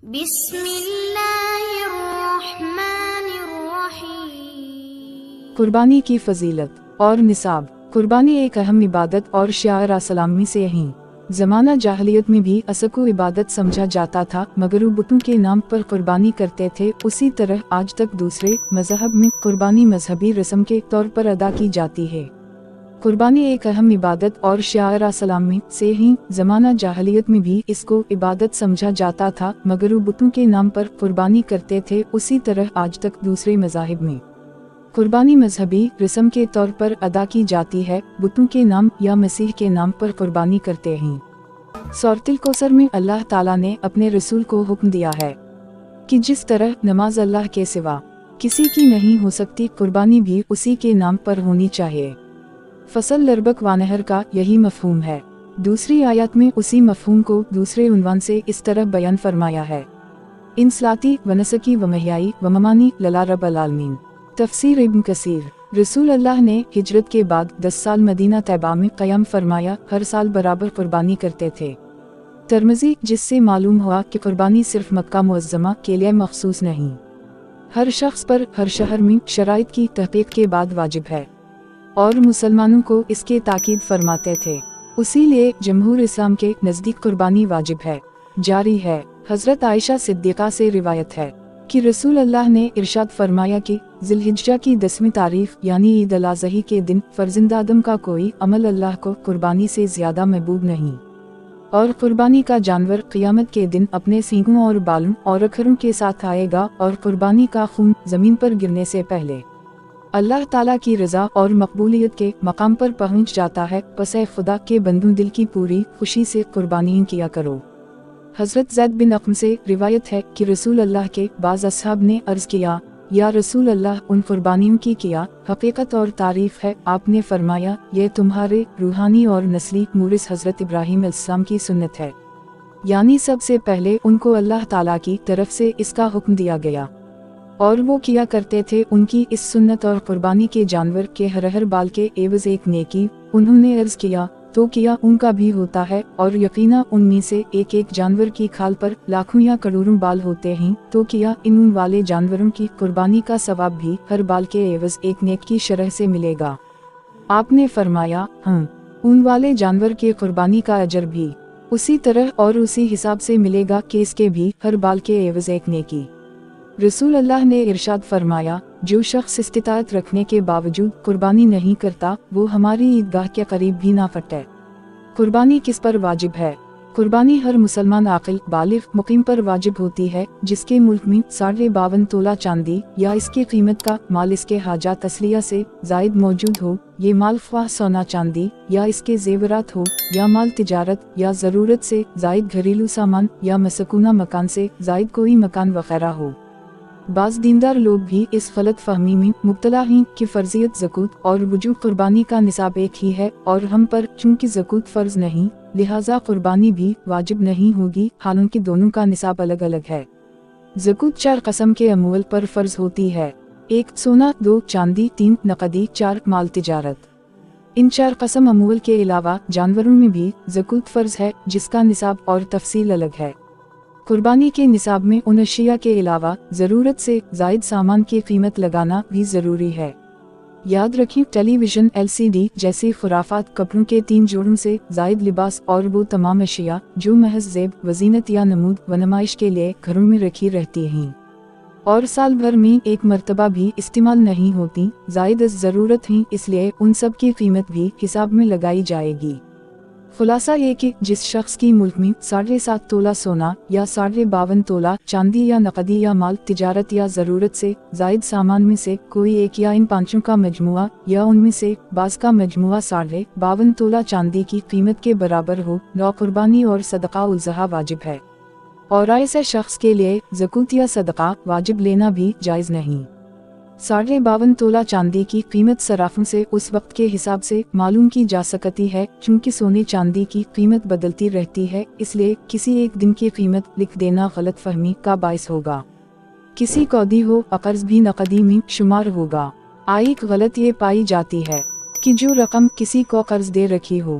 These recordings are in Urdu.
بسم اللہ الرحمن الرحیم۔ قربانی کی فضیلت اور نصاب۔ قربانی ایک اہم عبادت اور شعائر اسلام میں سے ہیں۔ زمانہ جاہلیت میں بھی اس کو عبادت سمجھا جاتا تھا، مگر وہ بتوں کے نام پر قربانی کرتے تھے۔ اسی طرح آج تک دوسرے مذہب میں قربانی مذہبی رسم کے طور پر ادا کی جاتی ہے۔ قربانی ایک اہم عبادت اور شعائر اسلام میں سے ہیں۔ زمانہ جاہلیت میں بھی اس کو عبادت سمجھا جاتا تھا، مگر وہ بتوں کے نام پر قربانی کرتے تھے۔ اسی طرح آج تک دوسرے مذاہب میں قربانی مذہبی رسم کے طور پر ادا کی جاتی ہے۔ بتوں کے نام یا مسیح کے نام پر قربانی کرتے ہیں۔ سورۃ الکوثر میں اللہ تعالیٰ نے اپنے رسول کو حکم دیا ہے کہ جس طرح نماز اللہ کے سوا کسی کی نہیں ہو سکتی، قربانی بھی اسی کے نام پر ہونی چاہیے۔ فصل لربک وانہر کا یہی مفہوم ہے۔ دوسری آیات میں اسی مفہوم کو دوسرے عنوان سے اس طرح بیان فرمایا ہے: ان صلاتی و نسکی و محیائی و ممانی للہ رب العالمین۔ تفسیر ابن کثیر۔ رسول اللہ نے ہجرت کے بعد 10 سال مدینہ طیبہ میں قیام فرمایا، ہر سال برابر قربانی کرتے تھے۔ ترمذی، جس سے معلوم ہوا کہ قربانی صرف مکہ معظمہ کے لیے مخصوص نہیں، ہر شخص پر ہر شہر میں شرائط کی تحقیق کے بعد واجب ہے، اور مسلمانوں کو اس کے تاکید فرماتے تھے۔ اسی لیے جمہور اسلام کے نزدیک قربانی واجب ہے، جاری ہے۔ حضرت عائشہ صدیقہ سے روایت ہے کہ رسول اللہ نے ارشاد فرمایا کہ ذی الحجہ کی 10ویں تاریخ یعنی عید الاضحی کے دن فرزند آدم کا کوئی عمل اللہ کو قربانی سے زیادہ محبوب نہیں، اور قربانی کا جانور قیامت کے دن اپنے سینگوں اور بالوں اور اکھروں کے ساتھ آئے گا، اور قربانی کا خون زمین پر گرنے سے پہلے اللہ تعالیٰ کی رضا اور مقبولیت کے مقام پر پہنچ جاتا ہے۔ پس اے خدا کے بندوں، دل کی پوری خوشی سے قربانی کیا کرو۔ حضرت زید بن ارقم سے روایت ہے کہ رسول اللہ کے بعض اصحاب نے عرض کیا: یا رسول اللہ، ان قربانیوں کی کیا حقیقت اور تعریف ہے؟ آپ نے فرمایا: یہ تمہارے روحانی اور نسلی مورث حضرت ابراہیم علیہ السلام کی سنت ہے، یعنی سب سے پہلے ان کو اللہ تعالیٰ کی طرف سے اس کا حکم دیا گیا، اور وہ کیا کرتے تھے۔ ان کی اس سنت اور قربانی کے جانور کے ہر بال کے عوض ایک نیکی۔ انہوں نے عرض کیا: تو کیا ان کا بھی ہوتا ہے؟ اور یقینا ان میں سے ایک جانور کی کھال پر لاکھوں یا کروڑوں بال ہوتے ہیں، تو کیا ان والے جانوروں کی قربانی کا ثواب بھی ہر بال کے عوض ایک نیک کی شرح سے ملے گا؟ آپ نے فرمایا: ہاں، ان والے جانور کے قربانی کا اجر بھی اسی طرح اور اسی حساب سے ملے گا کہ اس کے بھی ہر بال کے عوض ایک نیکی۔ رسول اللہ نے ارشاد فرمایا: جو شخص استطاعت رکھنے کے باوجود قربانی نہیں کرتا، وہ ہماری عیدگاہ کے قریب بھی نہ پھٹے۔ قربانی کس پر واجب ہے؟ قربانی ہر مسلمان عاقل بالغ مقیم پر واجب ہوتی ہے جس کے ملک میں 52.5 تولہ چاندی یا اس کی قیمت کا مال اس کے حاجات اصلیہ سے زائد موجود ہو۔ یہ مال خواہ سونا چاندی یا اس کے زیورات ہو، یا مال تجارت یا ضرورت سے زائد گھریلو سامان، یا مسکونہ مکان سے زائد کوئی مکان وغیرہ ہو۔ بعض دیندار لوگ بھی اس غلط فہمی میں مبتلا ہیں کہ فرضیت زکوۃ اور وجوب قربانی کا نصاب ایک ہی ہے، اور ہم پر چونکہ زکوۃ فرض نہیں لہٰذا قربانی بھی واجب نہیں ہوگی، حالانکہ دونوں کا نصاب الگ الگ ہے۔ زکوۃ 4 قسم کے اموال پر فرض ہوتی ہے: 1 سونا، 2 چاندی، 3 نقدی، 4 مال تجارت۔ ان 4 قسم اموال کے علاوہ جانوروں میں بھی زکوۃ فرض ہے، جس کا نصاب اور تفصیل الگ ہے۔ قربانی کے نصاب میں ان اشیاء کے علاوہ ضرورت سے زائد سامان کی قیمت لگانا بھی ضروری ہے۔ یاد رکھیں، ٹیلی ویژن، LCD جیسی خرافات، کپڑوں کے 3 جوڑوں سے زائد لباس اور وہ تمام اشیاء جو محض زیب و زینت یا نمود و نمائش کے لیے گھروں میں رکھی رہتی ہیں اور سال بھر میں ایک مرتبہ بھی استعمال نہیں ہوتی، زائد از ضرورت ہیں، اس لیے ان سب کی قیمت بھی حساب میں لگائی جائے گی۔ خلاصہ یہ کہ جس شخص کی ملک میں 7.5 تولہ سونا یا 52.5 تولہ چاندی یا نقدی یا مال تجارت یا ضرورت سے زائد سامان میں سے کوئی ایک یا ان 5 کا مجموعہ یا ان میں سے بعض کا مجموعہ 52 تولہ چاندی کی قیمت کے برابر ہو، نو قربانی اور صدقہ الاضحیٰ واجب ہے، اور ایسے شخص کے لیے زکوۃ یا صدقہ واجب لینا بھی جائز نہیں۔ 52.5 تولہ چاندی کی قیمت صرافوں سے اس وقت کے حساب سے معلوم کی جا سکتی ہے، چونکہ سونے چاندی کی قیمت بدلتی رہتی ہے، اس لیے کسی ایک دن کی قیمت لکھ دینا غلط فہمی کا باعث ہوگا۔ کسی قودی ہو قرض بھی نقدی میں شمار ہوگا۔ ایک غلط یہ پائی جاتی ہے کہ جو رقم کسی کو قرض دے رکھی ہو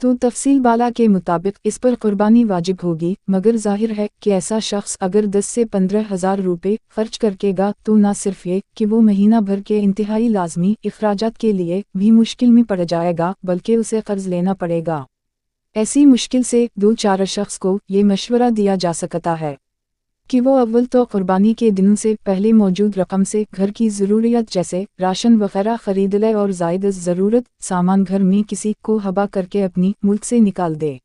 تو تفصیل بالا کے مطابق اس پر قربانی واجب ہوگی، مگر ظاہر ہے کہ ایسا شخص اگر 10 سے 15,000 روپے خرچ کرے گا تو نہ صرف یہ کہ وہ مہینہ بھر کے انتہائی لازمی اخراجات کے لیے بھی مشکل میں پڑ جائے گا، بلکہ اسے قرض لینا پڑے گا۔ ایسی مشکل سے دو چار شخص کو یہ مشورہ دیا جا سکتا ہے کہ وہ اول تو قربانی کے دنوں سے پہلے موجود رقم سے گھر کی ضروریات جیسے راشن وغیرہ خرید لے اور زائد ضرورت سامان گھر میں کسی کو حبا کر کے اپنی ملک سے نکال دے،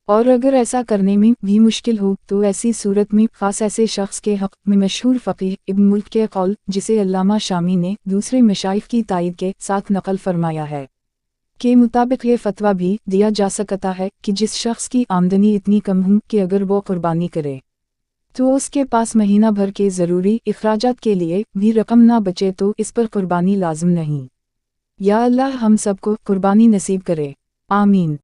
اور اگر ایسا کرنے میں بھی مشکل ہو تو ایسی صورت میں خاص ایسے شخص کے حق میں مشہور فقیہ ابن ملک کے قول، جسے علامہ شامی نے دوسرے مشائخ کی تائید کے ساتھ نقل فرمایا ہے، کے مطابق یہ فتویٰ بھی دیا جا سکتا ہے کہ جس شخص کی آمدنی اتنی کم ہو کہ اگر وہ قربانی کرے تو اس کے پاس مہینہ بھر کے ضروری اخراجات کے لیے بھی رقم نہ بچے تو اس پر قربانی لازم نہیں۔ یا اللہ ہم سب کو قربانی نصیب کرے، آمین۔